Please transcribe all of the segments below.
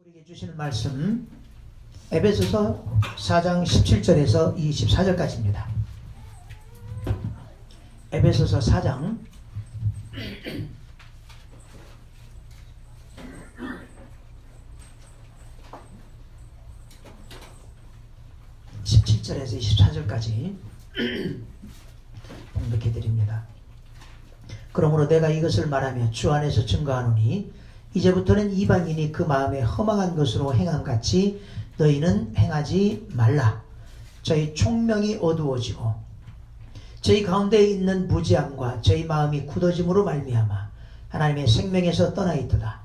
우리에게 주시는 말씀 에베소서 4장 17절에서 24절까지입니다. 에베소서 4장 17절에서 24절까지 공독해 드립니다. 그러므로 내가 이것을 말하며 주 안에서 증거하노니 이제부터는 이방인이 그 마음에 허망한 것으로 행함같이 너희는 행하지 말라. 저희 총명이 어두워지고 저희 가운데에 있는 무지함과 저희 마음이 굳어짐으로 말미암아 하나님의 생명에서 떠나 있도다.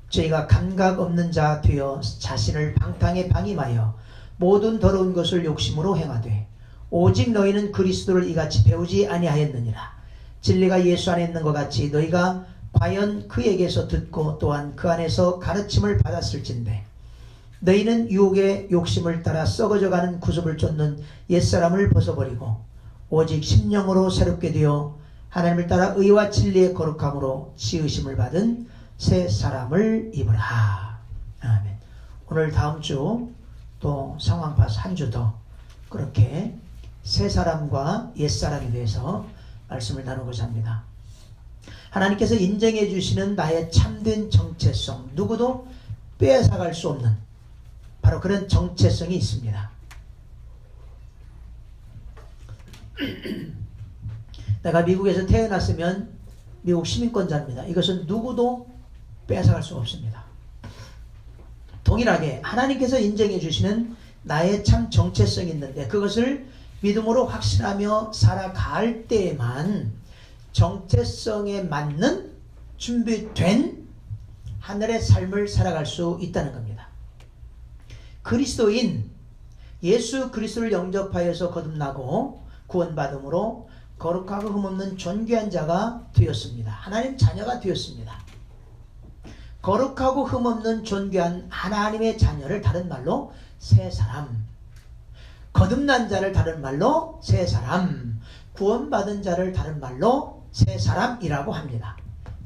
저희가 감각 없는 자 되어 자신을 방탕에 방임하여 모든 더러운 것을 욕심으로 행하되 오직 너희는 그리스도를 이같이 배우지 아니하였느니라. 진리가 예수 안에 있는 것 같이 너희가 과연 그에게서 듣고 또한 그 안에서 가르침을 받았을진데 너희는 유혹의 욕심을 따라 썩어져가는 구습을 쫓는 옛사람을 벗어버리고 오직 심령으로 새롭게 되어 하나님을 따라 의와 진리의 거룩함으로 지으심을 받은 새 사람을 입으라. 아멘. 오늘 다음 주 또 상황 봐서 한 주 더 그렇게 새 사람과 옛 사람에 대해서 말씀을 나누고자 합니다. 하나님께서 인정해 주시는 나의 참된 정체성, 누구도 빼앗아갈 수 없는 바로 그런 정체성이 있습니다. 내가 미국에서 태어났으면 미국 시민권자입니다. 이것은 누구도 빼앗아갈 수 없습니다. 동일하게 하나님께서 인정해 주시는 나의 참 정체성이 있는데 그것을 믿음으로 확신하며 살아갈 때에만 정체성에 맞는 준비된 하늘의 삶을 살아갈 수 있다는 겁니다. 그리스도인 예수 그리스도를 영접하여서 거듭나고 구원받음으로 거룩하고 흠없는 존귀한 자가 되었습니다. 하나님 자녀가 되었습니다. 거룩하고 흠없는 존귀한 하나님의 자녀를 다른 말로 새 사람, 거듭난 자를 다른 말로 새 사람, 구원받은 자를 다른 말로 새 사람이라고 합니다.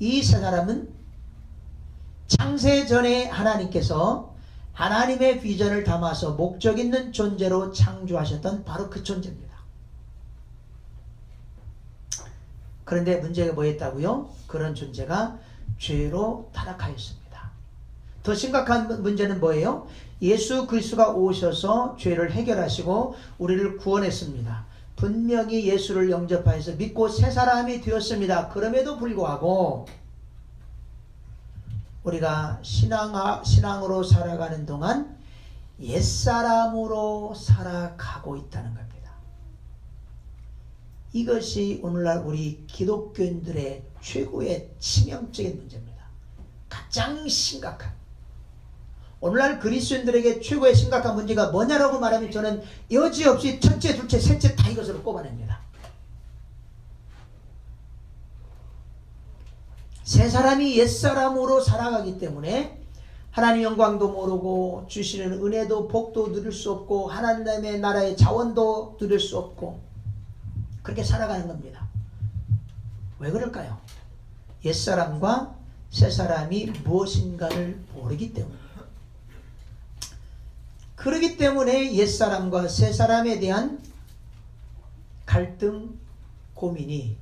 이 새 사람은 창세 전에 하나님께서 하나님의 비전을 담아서 목적 있는 존재로 창조하셨던 바로 그 존재입니다. 그런데 문제가 뭐였다고요? 그런 존재가 죄로 타락하였습니다. 더 심각한 문제는 뭐예요? 예수 그리스도가 오셔서 죄를 해결하시고 우리를 구원했습니다. 분명히 예수를 영접하여서 믿고 새 사람이 되었습니다. 그럼에도 불구하고 우리가 신앙으로 살아가는 동안 옛사람으로 살아가고 있다는 겁니다. 이것이 오늘날 우리 기독교인들의 최고의 치명적인 문제입니다. 가장 심각한. 오늘날 그리스도인들에게 최고의 심각한 문제가 뭐냐라고 말하면 저는 여지없이 첫째, 둘째, 셋째 다 이것으로 꼽아냅니다. 새 사람이 옛사람으로 살아가기 때문에 하나님 영광도 모르고 주시는 은혜도 복도 누릴 수 없고 하나님의 나라의 자원도 누릴 수 없고 그렇게 살아가는 겁니다. 왜 그럴까요? 옛사람과 새사람이 무엇인가를 모르기 때문이에요. 그렇기 때문에 옛사람과 새사람에 대한 갈등, 고민이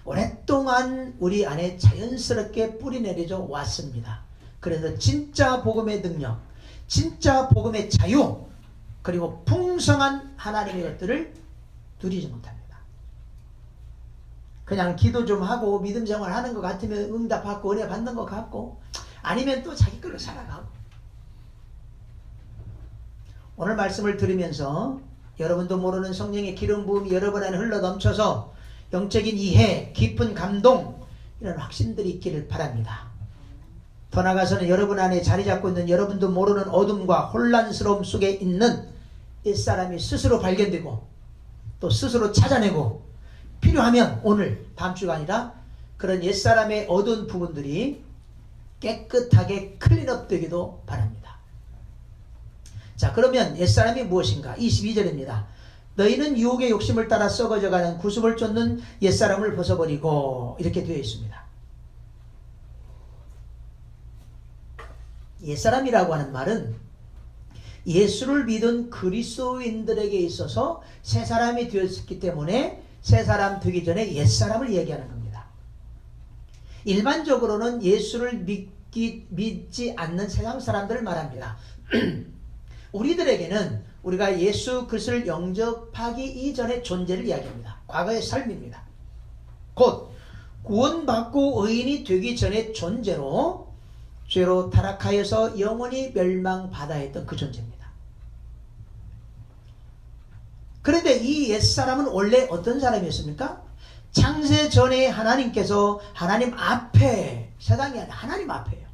오랫동안 우리 안에 자연스럽게 뿌리내려져 왔습니다. 그래서 진짜 복음의 능력, 진짜 복음의 자유, 그리고 풍성한 하나님의 것들을 누리지 못합니다. 그냥 기도 좀 하고 믿음 생활 하는 것 같으면 응답받고 은혜 받는 것 같고 아니면 또 자기 걸로 살아가고. 오늘 말씀을 들으면서 여러분도 모르는 성령의 기름 부음이 여러분 안에 흘러 넘쳐서 영적인 이해, 깊은 감동 이런 확신들이 있기를 바랍니다. 더 나아가서는 여러분 안에 자리 잡고 있는 여러분도 모르는 어둠과 혼란스러움 속에 있는 옛사람이 스스로 발견되고 또 스스로 찾아내고 필요하면 오늘 다음 주가 아니라 그런 옛사람의 어두운 부분들이 깨끗하게 클린업 되기도 바랍니다. 자, 그러면 옛사람이 무엇인가? 22절입니다. 너희는 유혹의 욕심을 따라 썩어져가는 구습을 쫓는 옛사람을 벗어버리고 이렇게 되어 있습니다. 옛사람이라고 하는 말은 예수를 믿은 그리스도인들에게 있어서 새 사람이 되었기 때문에 새 사람 되기 전에 옛사람을 얘기하는 겁니다. 일반적으로는 예수를 믿지 않는 세상 사람들을 말합니다. 우리들에게는 우리가 예수 그리스도를 영접하기 이전의 존재를 이야기합니다. 과거의 삶입니다. 곧 구원받고 의인이 되기 전의 존재로 죄로 타락하여서 영원히 멸망받아야 했던 그 존재입니다. 그런데 이 옛사람은 원래 어떤 사람이었습니까? 창세 전에 하나님께서 하나님 앞에, 세상이 아니라 하나님 앞에요,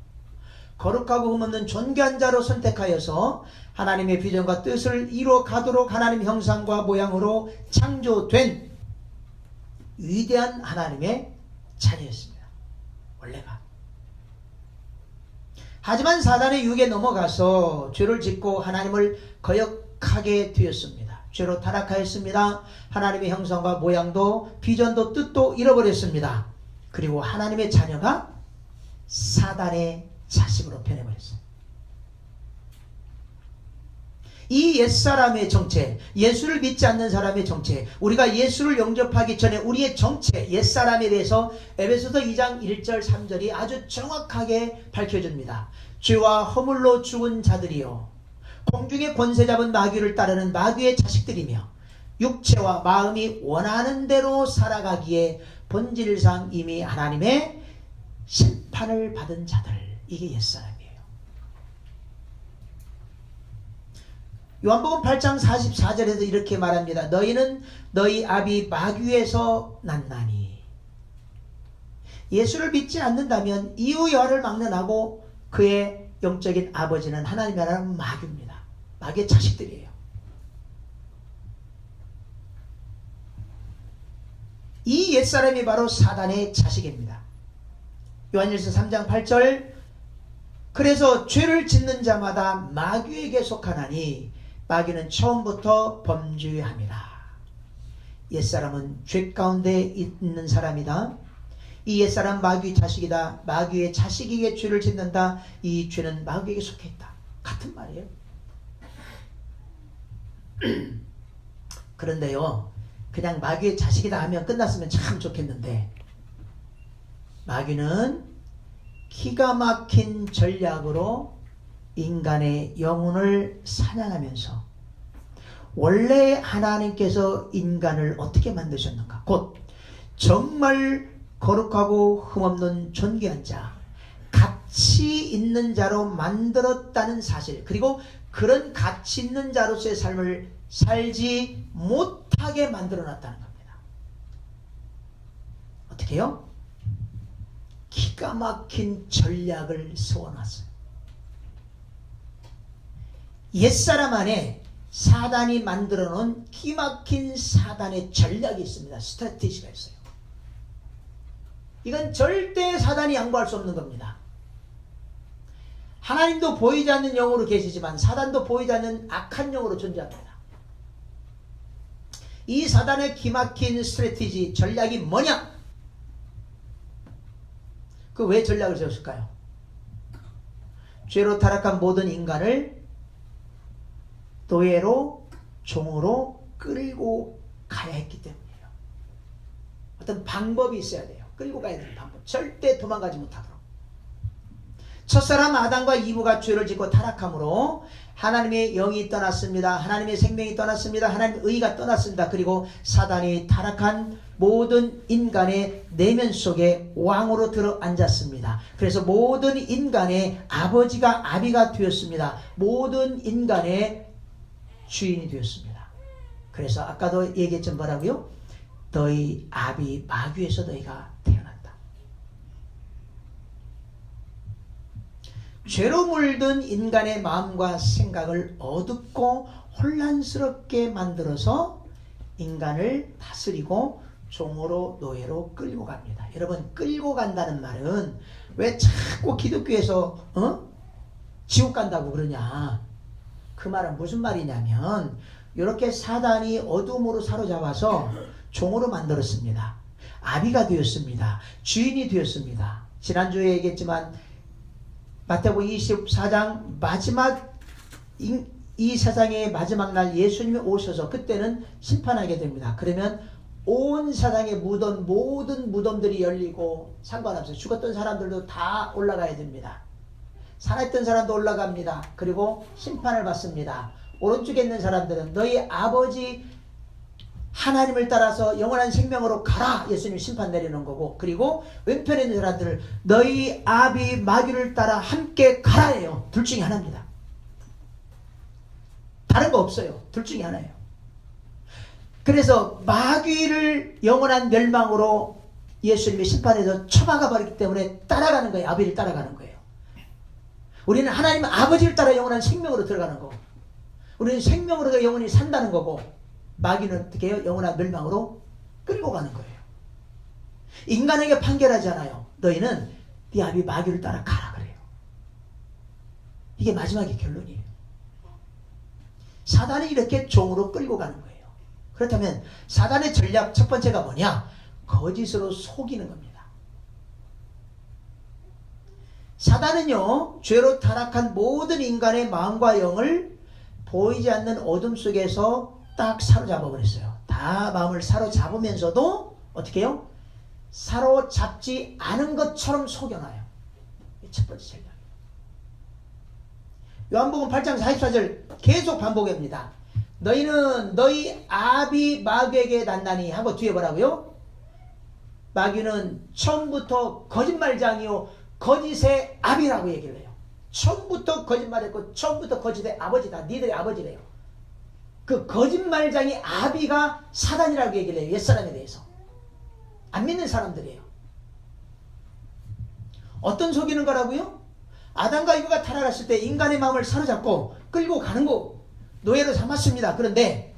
거룩하고 흠없는 존귀한 자로 선택하여서 하나님의 비전과 뜻을 이루어 가도록 하나님 형상과 모양으로 창조된 위대한 하나님의 자녀였습니다. 원래가. 하지만 사단의 유혹에 넘어가서 죄를 짓고 하나님을 거역하게 되었습니다. 죄로 타락하였습니다. 하나님의 형상과 모양도 비전도 뜻도 잃어버렸습니다. 그리고 하나님의 자녀가 사단의 자식으로 변해버렸어요. 이 옛사람의 정체, 예수를 믿지 않는 사람의 정체, 우리가 예수를 영접하기 전에 우리의 정체, 옛사람에 대해서 에베소서 2장 1절 3절이 아주 정확하게 밝혀줍니다. 죄와 허물로 죽은 자들이요, 공중의 권세 잡은 마귀를 따르는 마귀의 자식들이며 육체와 마음이 원하는 대로 살아가기에 본질상 이미 하나님의 심판을 받은 자들, 이게 옛사람이에요. 요한복음 8장 44절에서 이렇게 말합니다. 너희는 너희 아비 마귀에서 났나니. 예수를 믿지 않는다면 이후 여하를 막론하고 그의 영적인 아버지는 하나님의 나라는 마귀입니다. 마귀의 자식들이에요. 이 옛사람이 바로 사단의 자식입니다. 요한일서 3장 8절, 그래서 죄를 짓는 자마다 마귀에게 속하나니 마귀는 처음부터 범죄함이라. 옛사람은 죄 가운데 있는 사람이다. 이 옛사람 마귀의 자식이다. 마귀의 자식에게 죄를 짓는다. 이 죄는 마귀에게 속해있다. 같은 말이에요. 그런데요, 그냥 마귀의 자식이다 하면 끝났으면 참 좋겠는데, 마귀는 기가 막힌 전략으로 인간의 영혼을 사냥하면서 원래 하나님께서 인간을 어떻게 만드셨는가, 곧 정말 거룩하고 흠없는 존귀한 자, 가치 있는 자로 만들었다는 사실, 그리고 그런 가치 있는 자로서의 삶을 살지 못하게 만들어놨다는 겁니다. 어떻게 해요? 기가 막힌 전략을 세워놨어요. 옛사람 안에 사단이 만들어 놓은 기막힌 사단의 전략이 있습니다. 스트래티지가 있어요. 이건 절대 사단이 양보할 수 없는 겁니다. 하나님도 보이지 않는 영으로 계시지만 사단도 보이지 않는 악한 영으로 존재합니다. 이 사단의 기막힌 스트래티지, 전략이 뭐냐? 그 왜 전략을 세웠을까요? 죄로 타락한 모든 인간을 노예로, 종으로 끌고 가야 했기 때문이에요. 어떤 방법이 있어야 돼요. 끌고 가야 되는 방법. 절대 도망가지 못하도록. 첫사람 아담과 이브가 죄를 짓고 타락함으로 하나님의 영이 떠났습니다. 하나님의 생명이 떠났습니다. 하나님의 의가 떠났습니다. 그리고 사단이 타락한 모든 인간의 내면 속에 왕으로 들어 앉았습니다. 그래서 모든 인간의 아버지가 아비가 되었습니다. 모든 인간의 주인이 되었습니다. 그래서 아까도 얘기했던 뭐라고요? 너희 아비 마귀에서 너희가 태어났다. 죄로 물든 인간의 마음과 생각을 어둡고 혼란스럽게 만들어서 인간을 다스리고 종으로 노예로 끌고 갑니다. 여러분, 끌고 간다는 말은 왜 자꾸 기독교에서 지옥 간다고 그러냐? 그 말은 무슨 말이냐면 이렇게 사단이 어둠으로 사로잡아서 종으로 만들었습니다. 아비가 되었습니다. 주인이 되었습니다. 지난주에 얘기했지만 마태복음 24장 마지막 이 세상의 마지막 날 예수님이 오셔서 그때는 심판하게 됩니다. 그러면 온 세상에 묻은 모든 무덤들이 열리고 상관없어요. 죽었던 사람들도 다 올라가야 됩니다. 살아있던 사람도 올라갑니다. 그리고 심판을 받습니다. 오른쪽에 있는 사람들은 너희 아버지 하나님을 따라서 영원한 생명으로 가라. 예수님 심판 내리는 거고, 그리고 왼편에 있는 사람들을 너희 아비 마귀를 따라 함께 가라예요. 둘 중에 하나입니다. 다른 거 없어요. 둘 중에 하나예요. 그래서 마귀를 영원한 멸망으로 예수님이 심판해서 처박아 버리기 때문에 따라가는 거예요. 아비를 따라가는 거예요. 우리는 하나님 아버지를 따라 영원한 생명으로 들어가는 거고, 우리는 생명으로 영원히 산다는 거고, 마귀는 어떻게 해요? 영원한 멸망으로 끌고 가는 거예요. 인간에게 판결하지 않아요. 너희는 네 아비 마귀를 따라 가라 그래요. 이게 마지막의 결론이에요. 사단이 이렇게 종으로 끌고 가는 거예요. 그렇다면 사단의 전략 첫 번째가 뭐냐? 거짓으로 속이는 겁니다. 사단은요, 죄로 타락한 모든 인간의 마음과 영을 보이지 않는 어둠 속에서 딱 사로잡아 버렸어요. 다 마음을 사로잡으면서도 어떻게 해요? 사로잡지 않은 것처럼 속여놔요. 첫 번째 전략. 요한복음 8장 44절 계속 반복합니다. 너희는 너희 아비 마귀에게 났나니 하고 뒤에 뭐라고요? 마귀는 처음부터 거짓말장이요 거짓의 아비라고 얘기를 해요. 처음부터 거짓말했고 처음부터 거짓의 아버지다. 니들의 아버지래요. 그 거짓말장이 아비가 사단이라고 얘기를 해요. 옛사람에 대해서. 안 믿는 사람들이에요. 어떤 속이는 거라고요? 아담과 이브가 타락했을 때 인간의 마음을 사로잡고 끌고 가는 거 노예로 삼았습니다. 그런데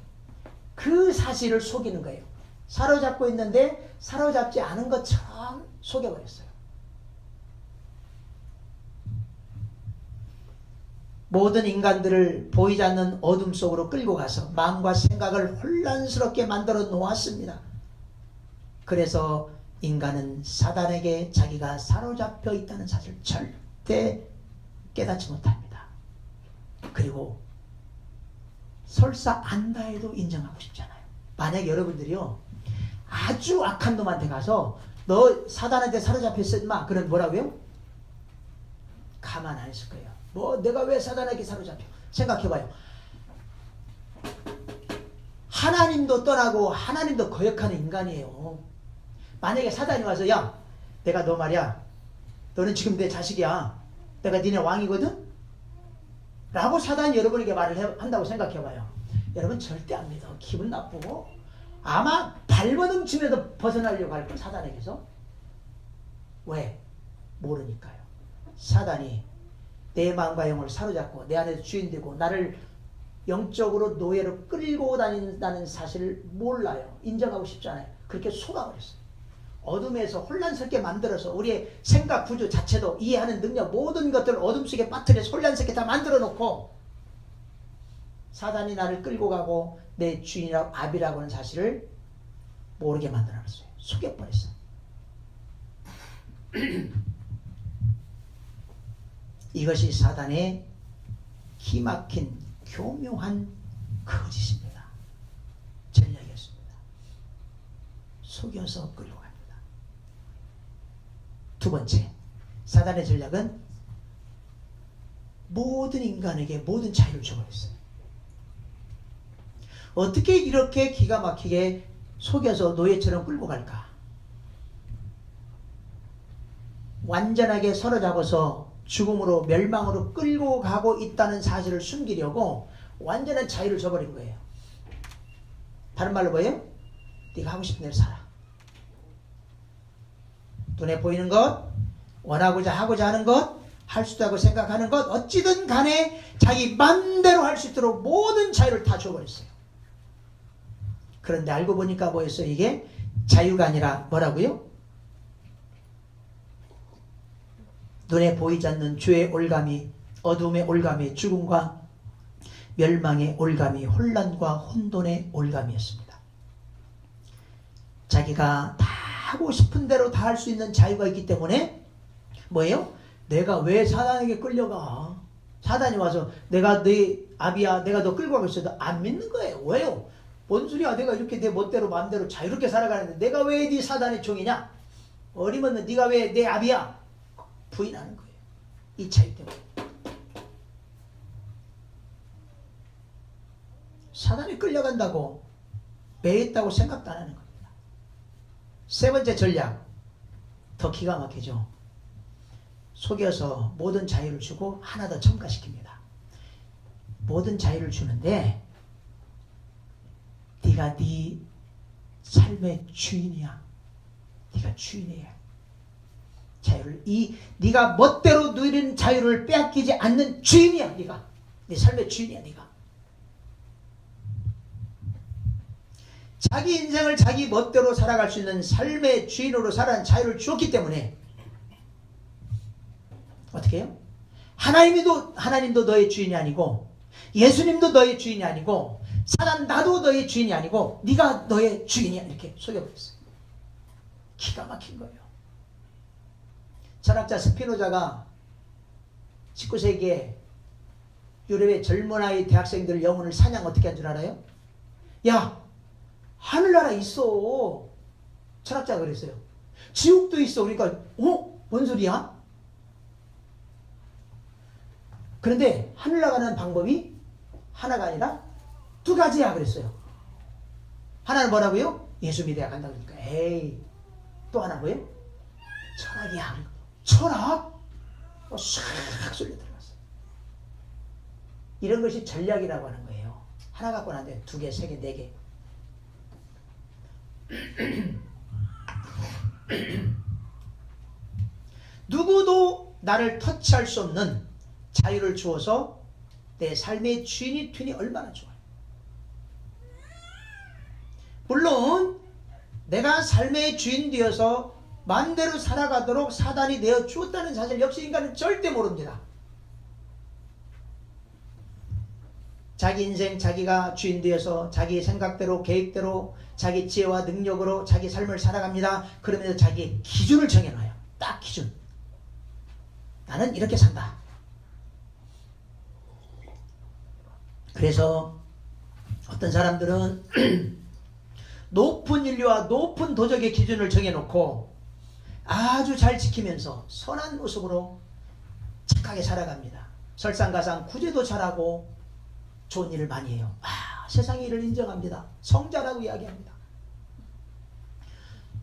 그 사실을 속이는 거예요. 사로잡고 있는데 사로잡지 않은 것처럼 속여버렸어요. 모든 인간들을 보이지 않는 어둠 속으로 끌고 가서 마음과 생각을 혼란스럽게 만들어 놓았습니다. 그래서 인간은 사단에게 자기가 사로잡혀 있다는 사실을 절대 깨닫지 못합니다. 그리고 설사 안다 해도 인정하고 싶지 않아요. 만약에 여러분들이요 아주 악한 놈한테 가서 너 사단한테 사로잡혔어 인마, 그럼 뭐라고요? 가만 안 있을 거예요. 뭐 내가 왜 사단에게 사로잡혀? 생각해봐요. 하나님도 떠나고 하나님도 거역하는 인간이에요. 만약에 사단이 와서 야 내가 너 말이야 너는 지금 내 자식이야 내가 니네 왕이거든? 라고 사단이 여러분에게 말을 한다고 생각해봐요. 여러분 절대 안 믿어. 기분 나쁘고 아마 발버둥 치면서 벗어나려고 할 거예요. 사단에게서. 왜? 모르니까요. 사단이 내 마음과 영을 사로잡고 내 안에서 주인되고 나를 영적으로 노예로 끌고 다닌다는 사실을 몰라요. 인정하고 싶지 않아요. 그렇게 속아버렸어요. 어둠에서 혼란스럽게 만들어서 우리의 생각 구조 자체도 이해하는 능력 모든 것들을 어둠 속에 빠뜨려서 혼란스럽게 다 만들어 놓고 사단이 나를 끌고 가고 내 주인이라고 아비라고 하는 사실을 모르게 만들어놨어요. 속여버렸어요. 이것이 사단의 기막힌 교묘한 거짓입니다. 전략이었습니다. 속여서 끌고 갑니다. 두 번째, 사단의 전략은 모든 인간에게 모든 자유를 줘버렸어요. 어떻게 이렇게 기가 막히게 속여서 노예처럼 끌고 갈까? 완전하게 사로잡아서 죽음으로 멸망으로 끌고 가고 있다는 사실을 숨기려고 완전한 자유를 줘버린 거예요. 다른 말로 뭐예요? 네가 하고 싶은 대로 살아. 눈에 보이는 것, 원하고자 하고자 하는 것, 할 수도 하고 생각하는 것, 어찌든 간에 자기 맘대로 할 수 있도록 모든 자유를 다 줘버렸어요. 그런데 알고 보니까 뭐였어요? 이게 자유가 아니라 뭐라고요? 눈에 보이지 않는 죄의 올감이, 어둠의 올감이, 죽음과 멸망의 올감이, 혼란과 혼돈의 올감이었습니다. 자기가 다 하고 싶은 대로 다 할 수 있는 자유가 있기 때문에 뭐예요? 내가 왜 사단에게 끌려가? 사단이 와서 내가 네 아비야, 내가 너 끌고 가고 있어도 안 믿는 거예요. 왜요? 뭔 소리야? 내가 이렇게 내 멋대로 마음대로 자유롭게 살아가는데 내가 왜 네 사단의 종이냐? 어림없는 네가 왜 내 아비야? 부인하는 거예요. 이 차이 때문에. 사단이 끌려간다고 매였다고 생각도 안 하는 겁니다. 세 번째 전략, 더 기가 막히죠. 속여서 모든 자유를 주고 하나 더 첨가시킵니다. 모든 자유를 주는데 네가 네 삶의 주인이야. 네가 주인이야. 자유를 네가 멋대로 누리는 자유를 빼앗기지 않는 주인이야. 네가 네 삶의 주인이야. 네가 자기 인생을 자기 멋대로 살아갈 수 있는 삶의 주인으로 살아가는 자유를 주었기 때문에 어떻게 해요? 하나님도 너의 주인이 아니고 예수님도 너의 주인이 아니고 사단 나도 너의 주인이 아니고 네가 너의 주인이야. 이렇게 속여버렸어요. 기가 막힌 거예요. 철학자 스피노자가 19세기에 유럽의 젊은 아이 대학생들 영혼을 사냥 어떻게 한 줄 알아요? 야, 하늘나라 있어. 철학자가 그랬어요. 지옥도 있어. 그러니까 뭔 소리야? 그런데 하늘 나가는 방법이 하나가 아니라 두 가지야 그랬어요. 하나는 뭐라고요? 예수 믿어야 간다 그러니까 에이, 또 하나고요? 철학이야. 철학? 샥 쏠려 들어갔어요. 이런 것이 전략이라고 하는 거예요. 하나 갖고는 안 돼요. 두 개, 세 개, 네 개. 누구도 나를 터치할 수 없는 자유를 주어서 내 삶의 주인이 되니 얼마나 좋아요. 물론 내가 삶의 주인 되어서 마음대로 살아가도록 사단이 내어 주었다는 사실 역시 인간은 절대 모릅니다. 자기 인생 자기가 주인 되어서 자기 생각대로 계획대로 자기 지혜와 능력으로 자기 삶을 살아갑니다. 그러면서 자기의 기준을 정해놔요. 딱 기준. 나는 이렇게 산다. 그래서 어떤 사람들은 높은 인류와 높은 도덕의 기준을 정해놓고 아주 잘 지키면서 선한 모습으로 착하게 살아갑니다. 설상가상 구제도 잘하고 좋은 일을 많이 해요. 세상이 이를 인정합니다. 성자라고 이야기합니다.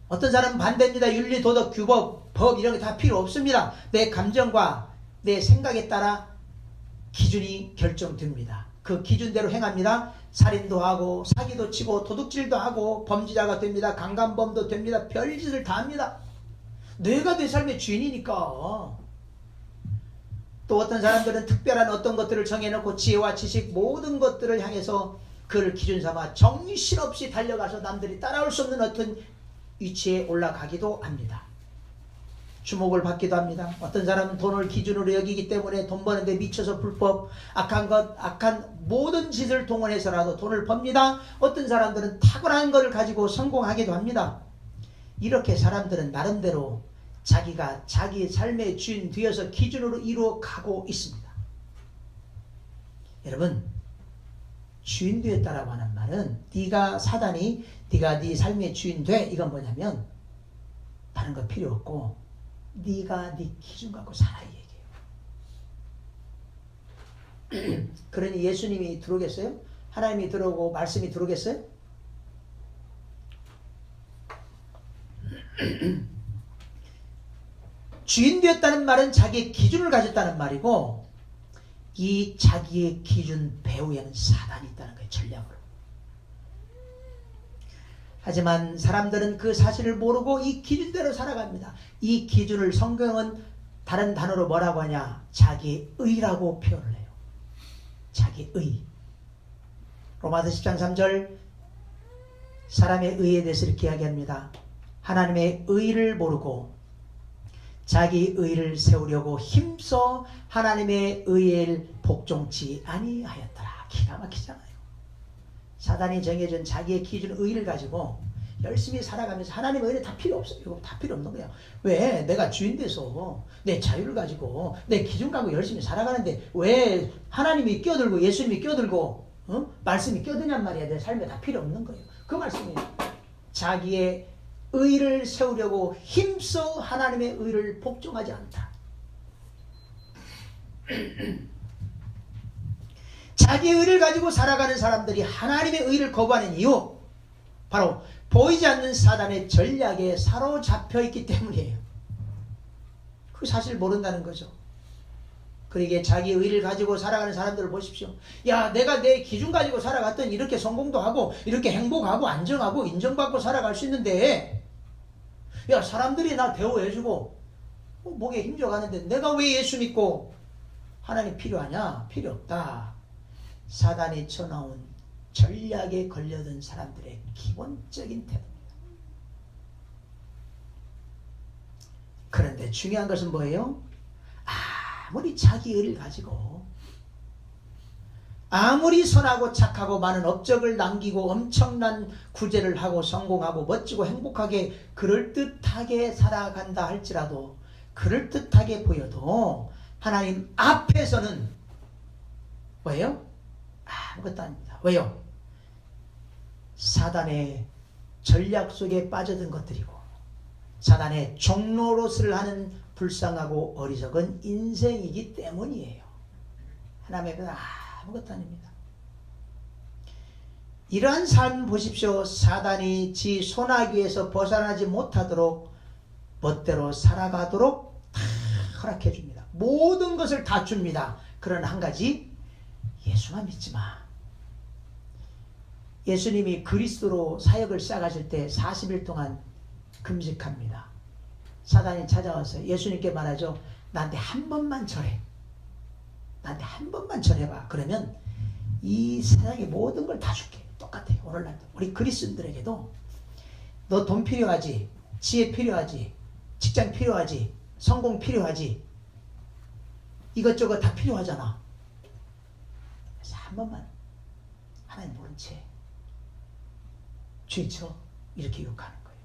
어떤 사람은 반대입니다. 윤리, 도덕, 규법, 법 이런 게 다 필요 없습니다. 내 감정과 내 생각에 따라 기준이 결정됩니다. 그 기준대로 행합니다. 살인도 하고 사기도 치고 도둑질도 하고 범죄자가 됩니다. 강간범도 됩니다. 별짓을 다 합니다. 내가 내 삶의 주인이니까. 또 어떤 사람들은 특별한 어떤 것들을 정해놓고 지혜와 지식 모든 것들을 향해서 그를 기준 삼아 정신없이 달려가서 남들이 따라올 수 없는 어떤 위치에 올라가기도 합니다. 주목을 받기도 합니다. 어떤 사람은 돈을 기준으로 여기기 때문에 돈 버는데 미쳐서 불법, 악한 모든 짓을 동원해서라도 돈을 법니다. 어떤 사람들은 탁월한 것을 가지고 성공하기도 합니다. 이렇게 사람들은 나름대로 자기가 자기 삶의 주인 되어서 기준으로 이루어 가고 있습니다. 여러분, 주인 되었다라고 하는 말은 사단이 네가 네 삶의 주인 돼, 이건 뭐냐면 다른 거 필요 없고 네가 네 기준 갖고 살아, 이 얘기예요. 그러니 예수님이 들어오겠어요? 하나님이 들어오고 말씀이 들어오겠어요? 주인 되었다는 말은 자기의 기준을 가졌다는 말이고, 이 자기의 기준 배후에는 사단이 있다는 거예요. 전략으로. 하지만 사람들은 그 사실을 모르고 이 기준대로 살아갑니다. 이 기준을 성경은 다른 단어로 뭐라고 하냐? 자기의 의라고 표현을 해요. 자기의 의. 로마서 10장 3절 사람의 의에 대해서 이렇게 이야기합니다. 하나님의 의를 모르고 자기 의를 세우려고 힘써 하나님의 의를 복종치 아니하였더라. 기가 막히잖아요. 사단이 정해준 자기의 기준 의를 가지고 열심히 살아가면서 하나님의 은혜 다 필요 없어요. 이거 다 필요 없는 거야. 왜? 내가 주인 돼서 내 자유를 가지고 내 기준 갖고 열심히 살아가는데 왜 하나님이 끼어들고 예수님이 끼어들고 말씀이 끼어드냔 말이야. 내 삶에 다 필요 없는 거예요. 그 말씀이 자기의 의를 세우려고 힘써 하나님의 의를 복종하지 않다. 자기의 의를 가지고 살아가는 사람들이 하나님의 의를 거부하는 이유, 바로 보이지 않는 사단의 전략에 사로잡혀 있기 때문이에요. 그 사실 모른다는 거죠. 그러기에 자기의 의를 가지고 살아가는 사람들을 보십시오. 야, 내가 내 기준 가지고 살아갔더니 이렇게 성공도 하고 이렇게 행복하고 안정하고 인정받고 살아갈 수 있는데, 야, 사람들이 나 대우해주고 목에 힘줘가는데 내가 왜 예수 믿고 하나님 필요하냐? 필요 없다. 사단이 쳐나온 전략에 걸려든 사람들의 기본적인 태도입니다. 그런데 중요한 것은 뭐예요? 아무리 자기 의를 가지고 아무리 선하고 착하고 많은 업적을 남기고 엄청난 구제를 하고 성공하고 멋지고 행복하게 그럴듯하게 살아간다 할지라도, 그럴듯하게 보여도 하나님 앞에서는 뭐예요? 아무것도 아닙니다. 왜요? 사단의 전략 속에 빠져든 것들이고 사단의 종노릇을 하는 불쌍하고 어리석은 인생이기 때문이에요. 하나님의 아무것도 아닙니다. 이러한 삶 보십시오. 사단이 지 손아귀에서 벗어나지 못하도록 멋대로 살아가도록 다 허락해 줍니다. 모든 것을 다 줍니다. 그러나 한 가지, 예수만 믿지 마. 예수님이 그리스도로 사역을 시작하실 때 40일 동안 금식합니다. 사단이 찾아와서 예수님께 말하죠. 나한테 한 번만 절해. 나한테 한 번만 절해봐. 그러면 이 세상의 모든 걸 다 줄게. 똑같아요. 오늘날도 우리 그리스도인들에게도 너 돈 필요하지, 지혜 필요하지, 직장 필요하지, 성공 필요하지, 이것저것 다 필요하잖아. 그래서 한 번만 하나님 모른 채 주의쳐 이렇게 욕하는 거예요.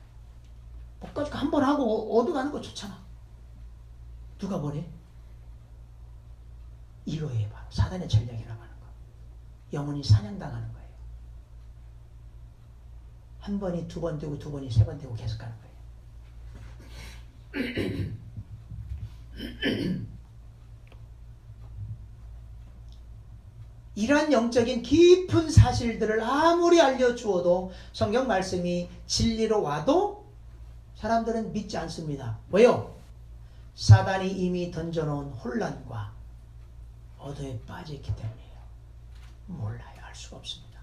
못 가지고 한 번 하고 얻어가는 거 좋잖아. 누가 뭐래? 이거예요. 바로 사단의 전략이라고 하는 거. 영혼이 사냥당하는 거예요. 한 번이 두 번 되고 두 번이 세 번 되고 계속 가는 거예요. 이러한 영적인 깊은 사실들을 아무리 알려주어도 성경 말씀이 진리로 와도 사람들은 믿지 않습니다. 왜요? 사단이 이미 던져놓은 혼란과 어둠에 빠져있기 때문이에요. 몰라요. 알 수가 없습니다.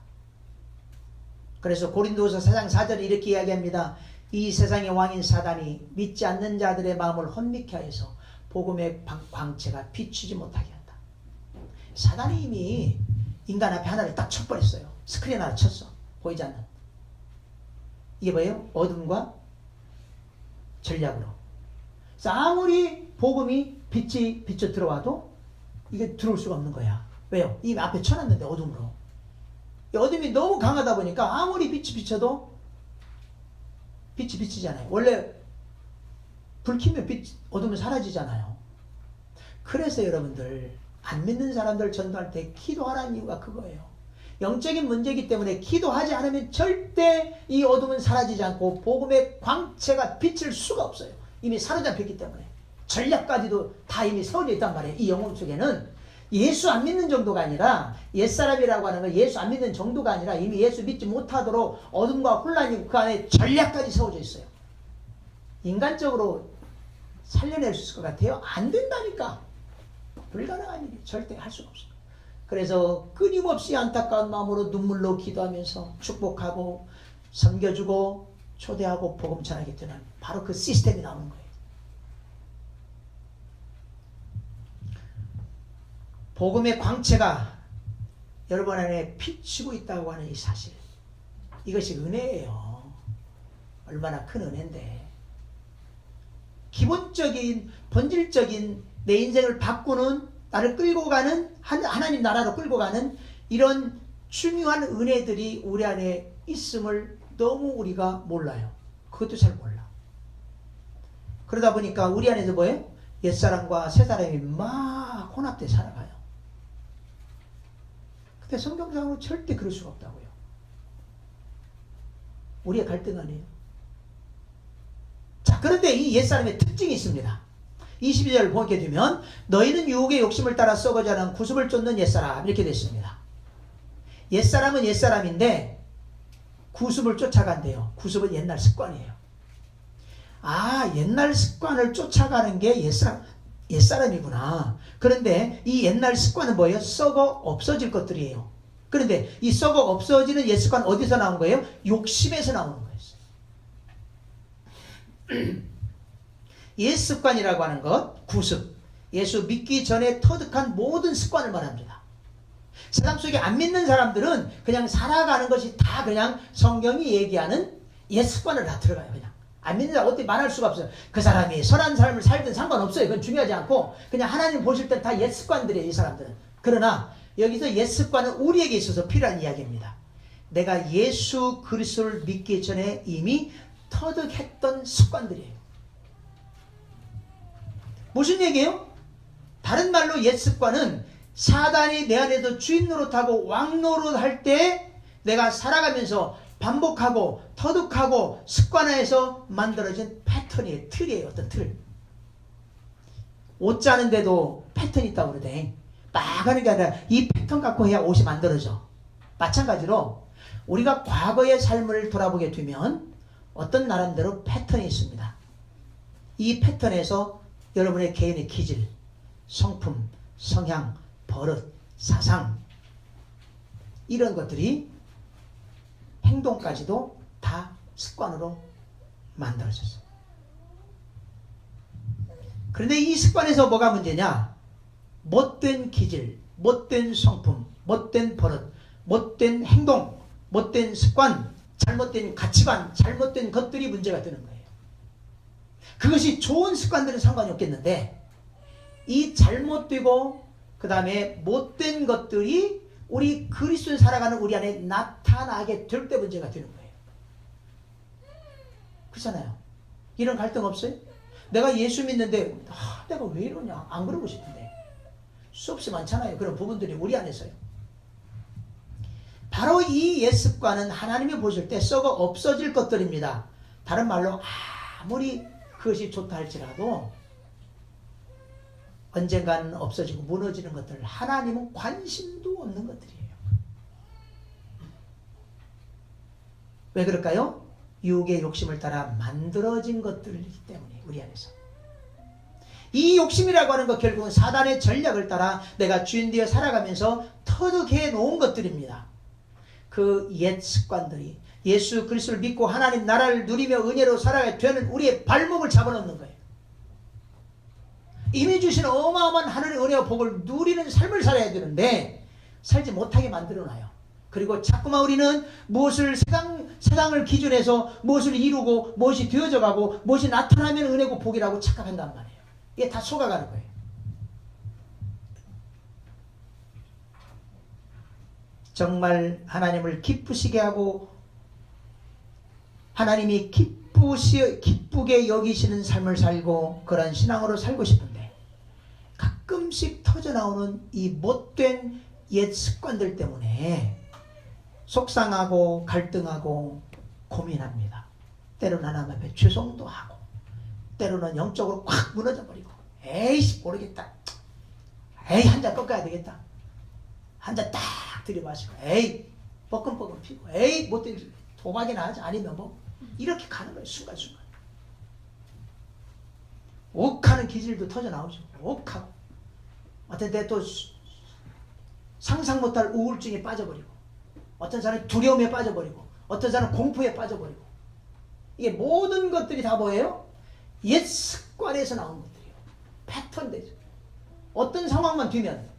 그래서 고린도후서 4장 4절에 이렇게 이야기합니다. 이 세상의 왕인 사단이 믿지 않는 자들의 마음을 혼미케 하여서 복음의 광채가 비추지 못하게 한다. 사단이 이미 인간 앞에 하나를 딱 쳐버렸어요. 스크린 하나 쳤어. 보이지 않는. 이게 뭐예요? 어둠과 전략으로. 그래서 아무리 복음이 빛이 비쳐 들어와도 이게 들어올 수가 없는 거야. 왜요? 이 앞에 쳐놨는데 어둠으로. 이 어둠이 너무 강하다 보니까 아무리 빛이 비쳐도 빛이 비치잖아요. 원래 불 켜면 어둠은 사라지잖아요. 그래서 여러분들 안 믿는 사람들 전도할 때 기도하라는 이유가 그거예요. 영적인 문제이기 때문에 기도하지 않으면 절대 이 어둠은 사라지지 않고 복음의 광채가 비칠 수가 없어요. 이미 사로잡혔기 때문에. 전략까지도 다 이미 세워져 있단 말이에요. 이 영혼 속에는 예수 안 믿는 정도가 아니라, 옛사람이라고 하는 건 예수 안 믿는 정도가 아니라 이미 예수 믿지 못하도록 어둠과 혼란이 그 안에 전략까지 세워져 있어요. 인간적으로 살려낼 수 있을 것 같아요? 안 된다니까. 불가능한 일이 절대 할 수가 없어요. 그래서 끊임없이 안타까운 마음으로 눈물로 기도하면서 축복하고 섬겨주고 초대하고 복음 전하게 되는 바로 그 시스템이 나오는 거예요. 복음의 광채가 여러분 안에 비치고 있다고 하는 이 사실, 이것이 은혜예요. 얼마나 큰 은혜인데. 기본적인 본질적인 내 인생을 바꾸는, 나를 끌고 가는, 하나님 나라로 끌고 가는 이런 중요한 은혜들이 우리 안에 있음을 너무 우리가 몰라요. 그것도 잘 몰라. 그러다 보니까 우리 안에서 뭐예요? 옛사람과 새사람이 막 혼합돼 살아가요. 근데 성경상으로 절대 그럴 수가 없다고요. 우리의 갈등 아니에요. 자, 그런데 이 옛사람의 특징이 있습니다. 22절 보게 되면 너희는 유혹의 욕심을 따라 썩어자는 구습을 쫓는 옛사람 이렇게 됐습니다. 옛사람은 옛사람인데 구습을 쫓아간대요. 구습은 옛날 습관이에요. 아, 옛날 습관을 쫓아가는 게 옛사람이구나. 그런데 이 옛날 습관은 뭐예요? 썩어 없어질 것들이에요. 그런데 이 썩어 없어지는 옛 습관 어디서 나온 거예요? 욕심에서 나오는 거예요. 옛 습관이라고 하는 것, 구습. 예수 믿기 전에 터득한 모든 습관을 말합니다. 세상 속에 안 믿는 사람들은 그냥 살아가는 것이 다 그냥 성경이 얘기하는 옛 습관을 다 들어가요. 그냥 안 믿는 사람 어떻게 말할 수가 없어요. 그 사람이 선한 삶을 살든 상관없어요. 그건 중요하지 않고 그냥 하나님 보실 땐 다 옛 습관들이에요. 이 사람들은. 그러나 여기서 옛 습관은 우리에게 있어서 필요한 이야기입니다. 내가 예수 그리스도를 믿기 전에 이미 터득했던 습관들이에요. 무슨 얘기예요? 다른 말로 옛 습관은 사단이 내 안에서 주인 노릇하고 왕 노릇할 때 내가 살아가면서 반복하고 터득하고 습관화해서 만들어진 패턴이에요. 틀이에요. 어떤 틀. 옷 짜는데도 패턴이 있다고 그러대. 막 하는 게 아니라 이 패턴 갖고 해야 옷이 만들어져. 마찬가지로 우리가 과거의 삶을 돌아보게 되면 어떤 나름대로 패턴이 있습니다. 이 패턴에서 여러분의 개인의 기질, 성품, 성향, 버릇, 사상 이런 것들이 행동까지도 다 습관으로 만들어졌어요. 그런데 이 습관에서 뭐가 문제냐? 못된 기질, 못된 성품, 못된 버릇, 못된 행동, 못된 습관, 잘못된 가치관, 잘못된 것들이 문제가 되는 거예요. 그것이 좋은 습관들은 상관이 없겠는데 이 잘못되고 그 다음에 못된 것들이 우리 그리스도인 살아가는 우리 안에 나타나게 될 때 문제가 되는 거예요. 그렇잖아요. 이런 갈등 없어요? 내가 예수 믿는데 내가 왜 이러냐? 안 그러고 싶은데 수없이 많잖아요. 그런 부분들이 우리 안에서요. 바로 이 옛 습관은 하나님이 보실 때 썩어 없어질 것들입니다. 다른 말로 아무리 그것이 좋다 할지라도 언젠가는 없어지고 무너지는 것들 하나님은 관심도 없는 것들이에요. 왜 그럴까요? 유혹의 욕심을 따라 만들어진 것들이기 때문에 우리 안에서. 이 욕심이라고 하는 것 결국은 사단의 전략을 따라 내가 주인 되어 살아가면서 터득해 놓은 것들입니다. 그 옛 습관들이 예수 그리스도를 믿고 하나님 나라를 누리며 은혜로 살아가야 되는 우리의 발목을 잡아놓는 거예요. 이미 주신 어마어마한 하늘의 은혜와 복을 누리는 삶을 살아야 되는데 살지 못하게 만들어놔요. 그리고 자꾸만 우리는 무엇을 세상을 기준해서 무엇을 이루고 무엇이 되어져가고 무엇이 나타나면 은혜고 복이라고 착각한단 말이에요. 이게 다 속아가는 거예요. 정말 하나님을 기쁘시게 하고 하나님이 기쁘게 여기시는 삶을 살고 그런 신앙으로 살고 싶은데 가끔씩 터져나오는 이 못된 옛 습관들 때문에 속상하고 갈등하고 고민합니다. 때로는 하나님 앞에 죄송도 하고 때로는 영적으로 확 무너져 버리고 에이씨 모르겠다. 에이 한 잔 꺾어야 되겠다. 한 잔 딱 들이마시고 에이 뻐끔뻐끔 피고 에이 못된 도박이나 하지 아니면 뭐 이렇게 가는 거예요. 순간순간 욱하는 기질도 터져나오죠. 욱하고 어떤 때 또 상상 못할 우울증에 빠져버리고 어떤 사람은 두려움에 빠져버리고 어떤 사람은 공포에 빠져버리고 이게 모든 것들이 다 뭐예요? 옛 습관에서 나온 것들이에요. 패턴되죠. 어떤 상황만 뒤면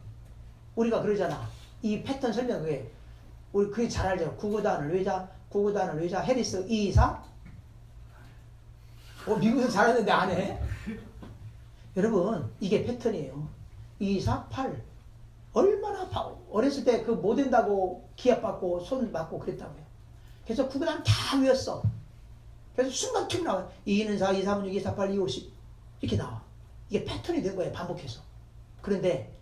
우리가 그러잖아. 이 패턴 설명 그게 우리 그게 잘 알죠. 구구단을 외자 해리스 224 미국에서 잘하는데 안 해? 여러분 이게 패턴이에요. 224 8 얼마나 어렸을 때 그 못 된다고 기합받고 손 맞고 그랬다고요. 그래서 구구단 다 외웠어. 그래서 순간 툭 나와. 2는 4, 2, 3은 6, 2, 4, 8, 2, 50 이렇게 나와. 이게 패턴이 된 거예요. 반복해서. 그런데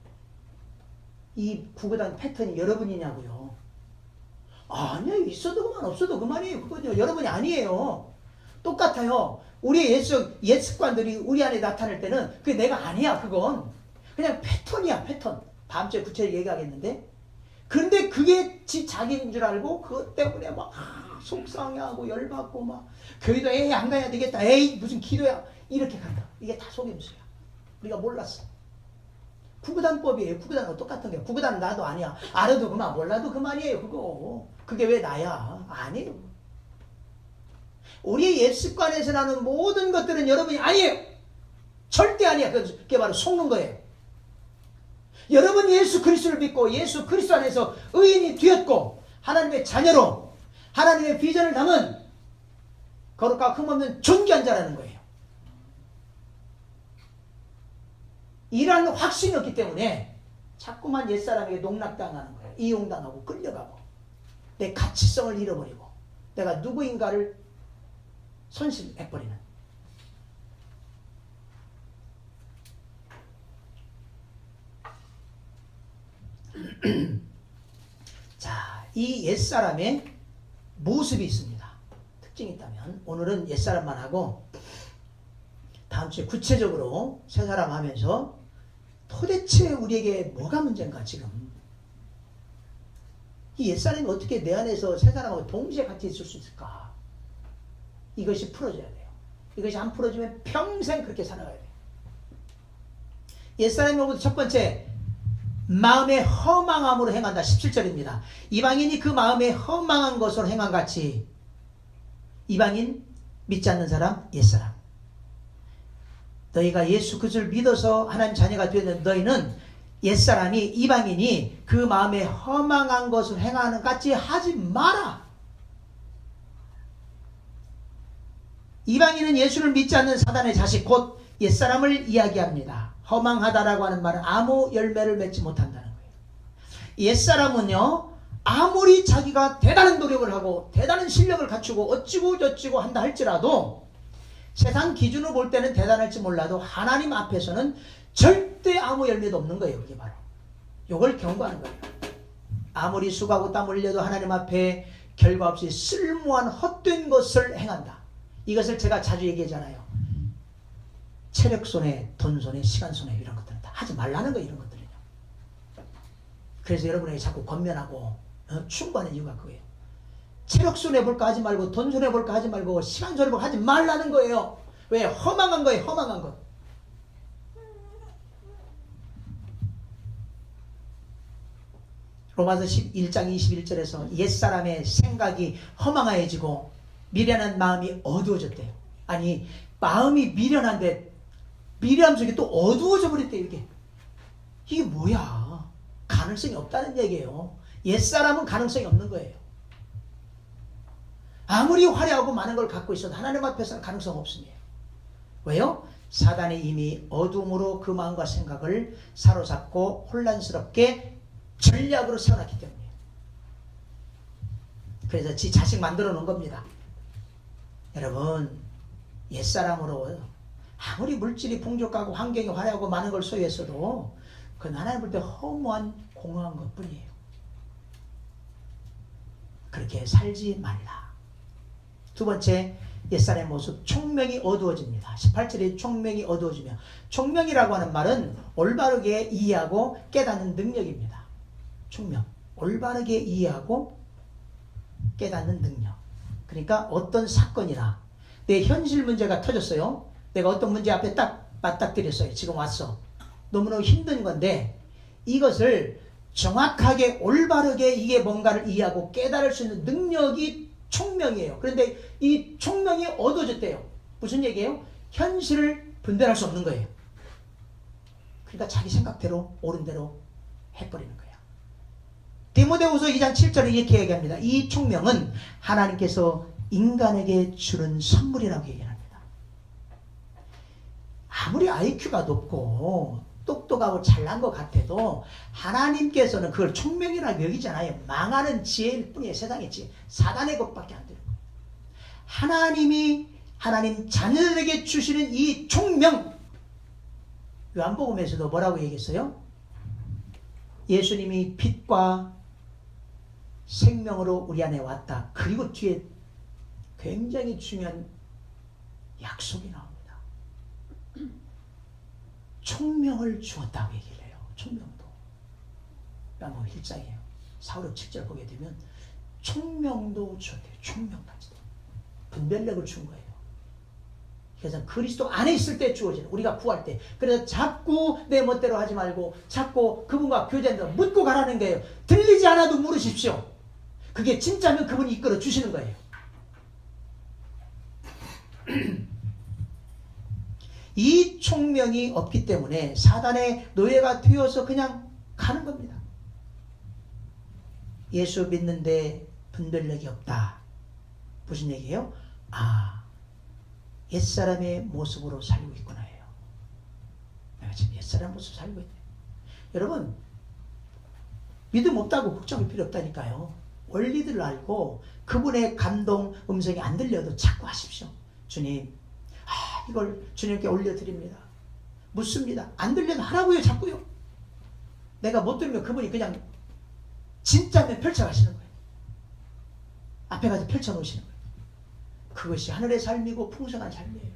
이 구구단 패턴이 여러분이냐고요. 아니요. 있어도 그만 없어도 그만이에요. 그거요. 여러분이 아니에요. 똑같아요. 우리의 옛 습관들이 우리 안에 나타날 때는 그게 내가 아니야. 그건 그냥 패턴이야. 패턴. 다음 주에 구체적으로 얘기하겠는데, 그런데 그게 자기인 줄 알고 그것 때문에 막 속상해하고 열받고 막 교회도 에이 안 가야 되겠다. 에이 무슨 기도야. 이렇게 간다. 이게 다 속임수야. 우리가 몰랐어. 구구단법이에요. 구구단과 똑같은 거예요. 구구단 나도 아니야. 알아도 그만, 몰라도 그만이에요. 그거. 그게 왜 나야? 아니에요. 우리의 옛 습관에서 나는 모든 것들은 여러분이 아니에요. 절대 아니야. 그게 바로 속는 거예요. 여러분 예수 그리스도를 믿고 예수 그리스도 안에서 의인이 되었고 하나님의 자녀로 하나님의 비전을 담은 거룩과 흠없는 존귀한 자라는 거예요. 이러한 확신이 없기 때문에 자꾸만 옛사람에게 농락당하는 거예요. 이용당하고 끌려가고 내 가치성을 잃어버리고 내가 누구인가를 손실해버리는. 자, 이 옛사람의 모습이 있습니다. 특징이 있다면 오늘은 옛사람만 하고 다음 주에 구체적으로 새사람 하면서 도대체 우리에게 뭐가 문제인가 지금. 이 옛사람이 어떻게 내 안에서 새사람하고 동시에 같이 있을 수 있을까. 이것이 풀어져야 돼요. 이것이 안 풀어지면 평생 그렇게 살아가야 돼요. 옛사람이 오면 첫 번째 마음의 허망함으로 행한다. 17절입니다. 이방인이 그 마음의 허망한 것으로 행한 같이 이방인 믿지 않는 사람 옛사람. 너희가 예수 그리스도를 믿어서 하나님 자녀가 되는 너희는 옛사람이 이방인이 그 마음에 허망한 것을 행하는 같이 하지 마라. 이방인은 예수를 믿지 않는 사단의 자식 곧 옛사람을 이야기합니다. 허망하다라고 하는 말은 아무 열매를 맺지 못한다는 거예요. 옛사람은요 아무리 자기가 대단한 노력을 하고 대단한 실력을 갖추고 어찌고 저찌고 한다 할지라도 세상 기준으로 볼 때는 대단할지 몰라도 하나님 앞에서는 절대 아무 열매도 없는 거예요. 그게 바로 이걸 경고하는 거예요. 아무리 수고하고 땀 흘려도 하나님 앞에 결과 없이 쓸모한 헛된 것을 행한다. 이것을 제가 자주 얘기하잖아요. 체력 손해, 돈 손해, 시간 손해 이런 것들은 다 하지 말라는 거예요. 이런 것들은요. 그래서 여러분에게 자꾸 권면하고 충고하는 이유가 그거예요. 체력 손해 볼까 하지 말고 돈 손해 볼까 하지 말고 시간 손해 볼까 하지 말라는 거예요. 왜? 허망한 거예요. 허망한 것. 로마서 1장 21절에서 옛사람의 생각이 허망해지고 미련한 마음이 어두워졌대요. 아니 마음이 미련한데 미련함 속에 또 어두워져 버렸대요. 이게 뭐야? 가능성이 없다는 얘기예요. 옛사람은 가능성이 없는 거예요. 아무리 화려하고 많은 걸 갖고 있어도 하나님 앞에서는 가능성 없습니다. 왜요? 사단이 이미 어둠으로 그 마음과 생각을 사로잡고 혼란스럽게 전략으로 세워놨기 때문이에요. 그래서 지 자식 만들어 놓은 겁니다. 여러분 옛사람으로 아무리 물질이 풍족하고 환경이 화려하고 많은 걸 소유했어도 그건 하나님 볼 때 허무한 공허한 것뿐이에요. 그렇게 살지 말라. 두 번째 옛사람의 모습 총명이 어두워집니다. 18절에 총명이 어두워지며 총명이라고 하는 말은 올바르게 이해하고 깨닫는 능력입니다. 총명 올바르게 이해하고 깨닫는 능력. 그러니까 어떤 사건이나 내 현실 문제가 터졌어요. 내가 어떤 문제 앞에 딱 맞닥뜨렸어요. 지금 왔어. 너무너무 힘든 건데 이것을 정확하게 올바르게 이게 뭔가를 이해하고 깨달을 수 있는 능력이 총명이에요. 그런데 이 총명이 어두워졌대요. 무슨 얘기예요? 현실을 분별할 수 없는 거예요. 그러니까 자기 생각대로 옳은 대로 해버리는 거예요. 디모데후서 2장 7절에 이렇게 얘기합니다. 이 총명은 하나님께서 인간에게 주는 선물이라고 얘기합니다. 아무리 IQ가 높고 똑똑하고 잘난 것 같아도 하나님께서는 그걸 총명이라고 여기잖아요. 망하는 지혜일 뿐이에요. 세상의 지혜. 사단의 것밖에 안 되는 거예요. 하나님 자녀들에게 주시는 이 총명. 요한복음에서도 뭐라고 얘기했어요? 예수님이 빛과 생명으로 우리 안에 왔다. 그리고 뒤에 굉장히 중요한 약속이 나옵니다. 총명을 주었다고 얘기를 해요. 총명도. 요한복음 1장이에요. 사울의 7절 보게 되면 총명도 주었대요. 총명까지도. 분별력을 준 거예요. 그래서 그리스도 안에 있을 때 주어지는, 우리가 구할 때. 그래서 자꾸 내 멋대로 하지 말고 자꾸 그분과 교제한다 묻고 가라는 거예요. 들리지 않아도 물으십시오. 그게 진짜면 그분이 이끌어 주시는 거예요. 이 총명이 없기 때문에 사단의 노예가 되어서 그냥 가는 겁니다. 예수 믿는데 분별력이 없다. 무슨 얘기예요? 옛사람의 모습으로 살고 있구나 해요. 내가 지금 옛사람 모습 살고 있네. 여러분, 믿음 없다고 걱정할 필요 없다니까요. 원리들을 알고 그분의 감동 음성이 안 들려도 자꾸 하십시오. 주님, 이걸 주님께 올려드립니다. 묻습니다. 안 들려도 하라고요. 자꾸요. 내가 못 들으면 그분이 그냥 진짜면 펼쳐가시는 거예요. 앞에 가서 펼쳐놓으시는 거예요. 그것이 하늘의 삶이고 풍성한 삶이에요.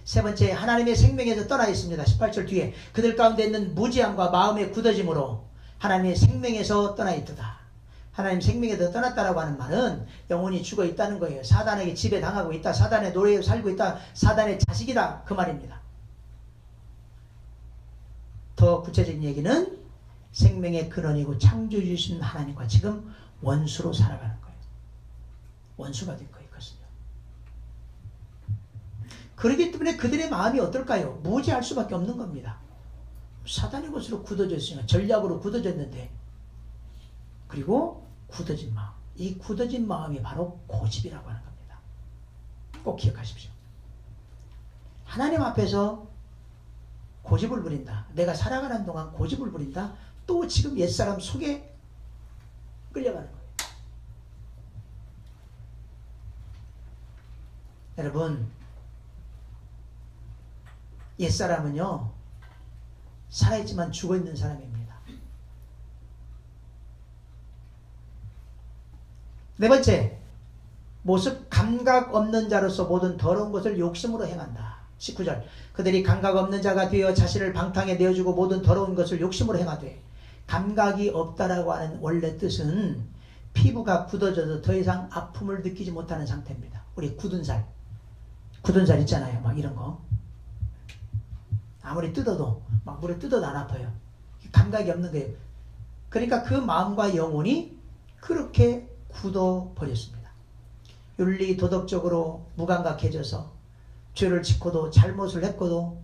세 번째, 하나님의 생명에서 떠나 있습니다. 18절 뒤에 그들 가운데 있는 무지함과 마음의 굳어짐으로 하나님의 생명에서 떠나 있도다. 하나님 생명에서 떠났다라고 하는 말은 영혼이 죽어 있다는 거예요. 사단에게 지배당하고 있다. 사단의 노래에 살고 있다. 사단의 자식이다. 그 말입니다. 더 구체적인 얘기는 생명의 근원이고 창조해 주신 하나님과 지금 원수로 살아가는 거예요. 원수가 된 거예요. 그것은요. 그렇기 때문에 그들의 마음이 어떨까요? 무지할 수밖에 없는 겁니다. 사단의 것으로 굳어졌으니까, 전략으로 굳어졌는데, 그리고 굳어진 마음. 이 굳어진 마음이 바로 고집이라고 하는 겁니다. 꼭 기억하십시오. 하나님 앞에서 고집을 부린다. 내가 살아가는 동안 고집을 부린다. 또 지금 옛사람 속에 끌려가는 거예요. 여러분, 옛사람은요, 살아있지만 죽어있는 사람입니다. 네 번째, 모습 감각 없는 자로서 모든 더러운 것을 욕심으로 행한다. 19절, 그들이 감각 없는 자가 되어 자신을 방탕에 내어주고 모든 더러운 것을 욕심으로 행하되. 감각이 없다라고 하는 원래 뜻은 피부가 굳어져서 더 이상 아픔을 느끼지 못하는 상태입니다. 우리 굳은 살 있잖아요. 막 이런 거. 아무리 뜯어도, 막 물에 뜯어도 안 아파요. 감각이 없는 거예요. 그러니까 그 마음과 영혼이 그렇게 굳어버렸습니다. 윤리 도덕적으로 무감각해져서 죄를 짓고도 잘못을 했고도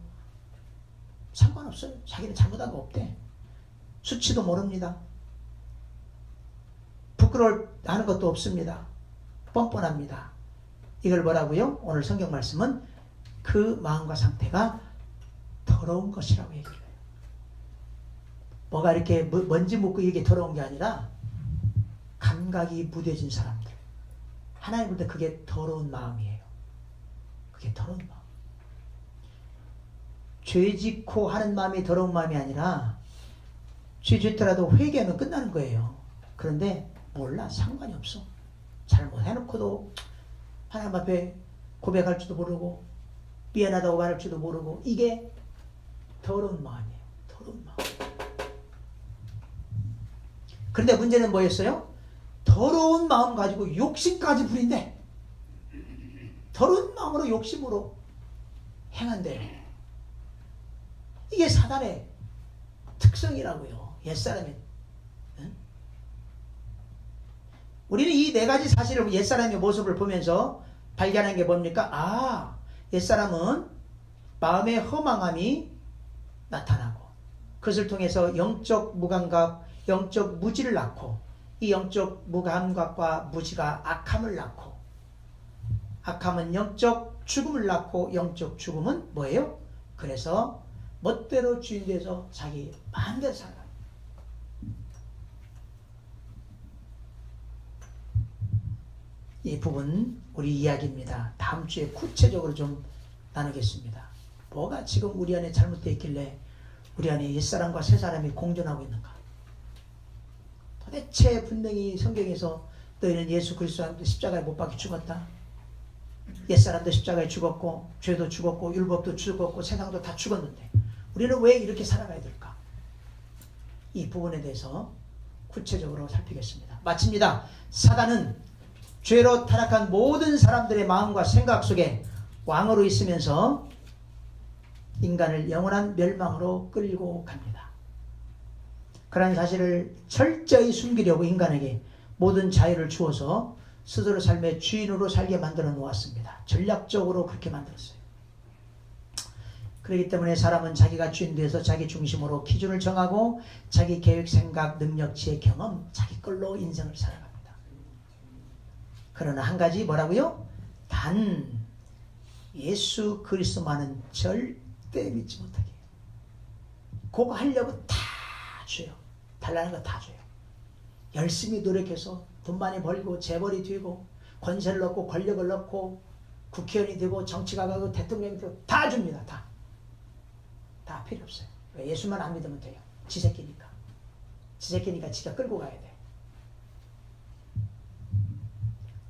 상관없어요. 자기는 잘못한 거 없대. 수치도 모릅니다. 부끄러워하는 것도 없습니다. 뻔뻔합니다. 이걸 뭐라고요? 오늘 성경 말씀은 그 마음과 상태가 더러운 것이라고 얘기를 해요. 뭐가 이렇게 먼지 묻고 이게 더러운 게 아니라 감각이 무뎌진 사람들. 하나님 볼 때 그게 더러운 마음이에요. 그게 더러운 마음. 죄 짓고 하는 마음이 더러운 마음이 아니라 죄 짓더라도 회개하면 끝나는 거예요. 그런데 몰라. 상관이 없어. 잘못해놓고도 하나님 앞에 고백할 줄도 모르고 미안하다고 말할 줄도 모르고 이게 더러운 마음이에요. 더러운 마음. 그런데 문제는 뭐였어요? 더러운 마음 가지고 욕심까지 부린대. 더러운 마음으로 욕심으로 행한대. 이게 사단의 특성이라고요. 옛사람의. 응? 우리는 이 네 가지 사실을 옛사람의 모습을 보면서 발견한 게 뭡니까? 옛사람은 마음의 허망함이 나타나고 그것을 통해서 영적 무감각, 영적 무지를 낳고 이 영적 무감각과 무지가 악함을 낳고 악함은 영적 죽음을 낳고 영적 죽음은 뭐예요? 그래서 멋대로 주인 돼서 자기 마음대로 살아갑니다. 이 부분 우리 이야기입니다. 다음 주에 구체적으로 좀 나누겠습니다. 뭐가 지금 우리 안에 잘못되어 있길래 우리 안에 옛사람과 새사람이 공존하고 있는가? 도대체 분명히 성경에서 너희는 예수 그리스도 십자가에 못 박혀 죽었다. 옛사람도 십자가에 죽었고 죄도 죽었고 율법도 죽었고 세상도 다 죽었는데 우리는 왜 이렇게 살아가야 될까? 이 부분에 대해서 구체적으로 살피겠습니다. 마칩니다. 사단은 죄로 타락한 모든 사람들의 마음과 생각 속에 왕으로 있으면서 인간을 영원한 멸망으로 끌고 갑니다. 그런 사실을 철저히 숨기려고 인간에게 모든 자유를 주어서 스스로 삶의 주인으로 살게 만들어 놓았습니다. 전략적으로 그렇게 만들었어요. 그렇기 때문에 사람은 자기가 주인 되어서 자기 중심으로 기준을 정하고 자기 계획, 생각, 능력, 지혜, 경험, 자기 걸로 인생을 살아갑니다. 그러나 한 가지 뭐라고요? 단 예수 그리스도만은 절대 믿지 못하게 해요. 그거 하려고 다 줘요. 달라는 거 다 줘요. 열심히 노력해서 돈 많이 벌고 재벌이 되고 권세를 얻고 권력을 얻고 국회의원이 되고 정치가 가고 대통령이 되고 다 줍니다. 다 필요 없어요. 예수만 안 믿으면 돼요. 지 새끼니까. 지 새끼니까 지가 끌고 가야 돼.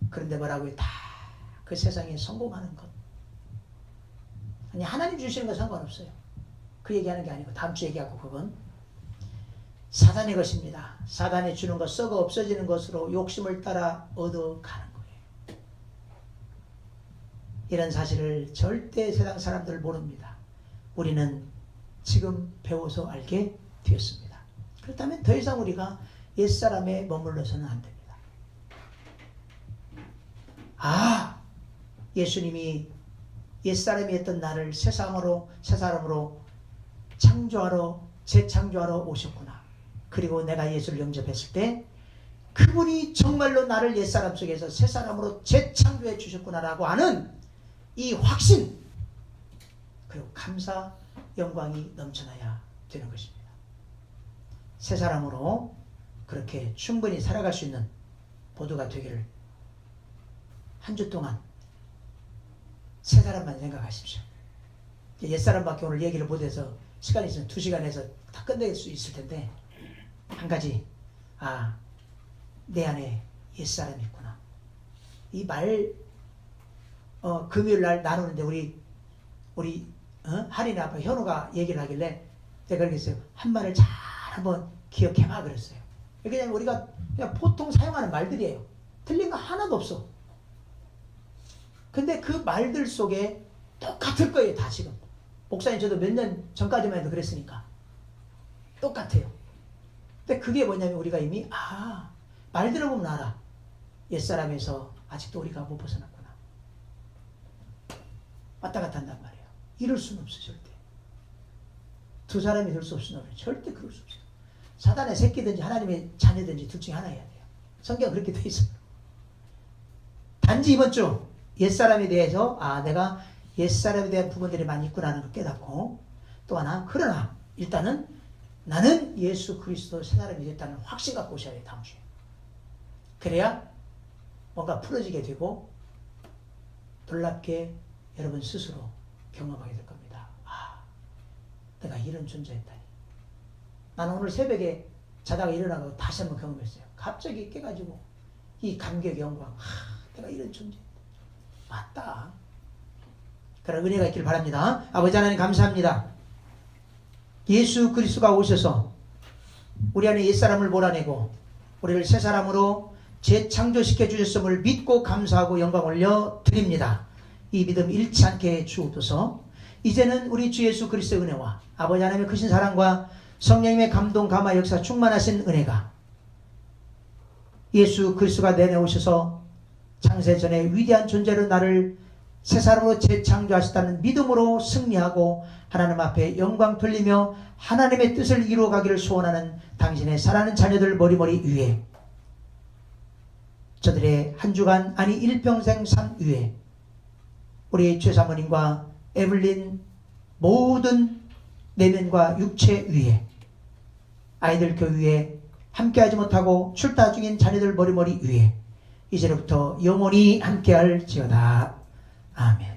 그런데 뭐라고요? 다 그 세상에 성공하는 것. 아니 하나님 주시는 건 상관없어요. 그 얘기하는 게 아니고 다음 주 얘기하고 그건 사단의 것입니다. 사단이 주는 것 썩어 없어지는 것으로 욕심을 따라 얻어가는 거예요. 이런 사실을 절대 세상 사람들 모릅니다. 우리는 지금 배워서 알게 되었습니다. 그렇다면 더 이상 우리가 옛사람에 머물러서는 안 됩니다. 예수님이 옛사람이 했던 나를 새 사람으로 창조하러 재창조하러 오셨구나. 그리고 내가 예수를 영접했을 때 그분이 정말로 나를 옛사람 속에서 새 사람으로 재창조해 주셨구나라고 하는 이 확신 그리고 감사 영광이 넘쳐나야 되는 것입니다. 새 사람으로 그렇게 충분히 살아갈 수 있는 모두가 되기를 한 주 동안 새 사람만 생각하십시오. 옛사람밖에 오늘 얘기를 못해서 시간이 있으면 2시간 해서 다 끝낼 수 있을 텐데 한 가지 내 안에 옛사람이 있구나. 이 말 금요일 날 나누는데 우리 할인 아빠 현우가 얘기를 하길래 내가 그랬어요. 한 말을 잘 한번 기억해봐 그랬어요. 그냥 우리가 그냥 보통 사용하는 말들이에요. 틀린 거 하나도 없어. 근데 그 말들 속에 똑같을 거예요. 다 지금. 목사님 저도 몇 년 전까지만 해도 그랬으니까. 똑같아요. 근데 그게 뭐냐면 우리가 이미 말 들어보면 알아. 옛사람에서 아직도 우리가 못 벗어났구나. 왔다 갔다 한단 말이에요. 이럴 수는 없어 절대. 두 사람이 될 수 없으면 절대 그럴 수 없어요. 사단의 새끼든지 하나님의 자녀든지 둘 중에 하나여야 돼요. 성경 그렇게 돼 있어요. 단지 이번 주 옛사람에 대해서 내가 옛사람에 대한 부분들이 많이 있구나는 걸 깨닫고 또 하나 그러나 일단은 나는 예수 그리스도 새 사람이 됐다는 확신 갖고 오셔야 돼요. 다음 주에. 그래야 뭔가 풀어지게 되고 놀랍게 여러분 스스로 경험하게 될 겁니다. 내가 이런 존재였다니. 나는 오늘 새벽에 자다가 일어나고 다시 한번 경험했어요. 갑자기 깨가지고 이 감격 영광. 내가 이런 존재. 맞다. 그런 은혜가 있길 바랍니다. 아버지 하나님 감사합니다. 예수 그리스도가 오셔서 우리 안에 옛사람을 몰아내고 우리를 새 사람으로 재창조시켜 주셨음을 믿고 감사하고 영광 올려 드립니다. 이 믿음 잃지 않게 주옵소서. 이제는 우리 주 예수 그리스도의 은혜와 아버지 하나님의 크신 사랑과 성령님의 감동 감화 역사 충만하신 은혜가 예수 그리스도가 내려오셔서 창세전에 위대한 존재로 나를 새 사람으로 재창조하셨다는 믿음으로 승리하고 하나님 앞에 영광 돌리며 하나님의 뜻을 이루어가기를 소원하는 당신의 사랑하는 자녀들 머리머리 위에 저들의 한 주간 일평생 삶 위에 우리 최사모님과 에블린 모든 내면과 육체 위에, 아이들 교육에 함께하지 못하고 출타 중인 자녀들 머리머리 위에 이제부터 영원히 함께할지어다. 아멘.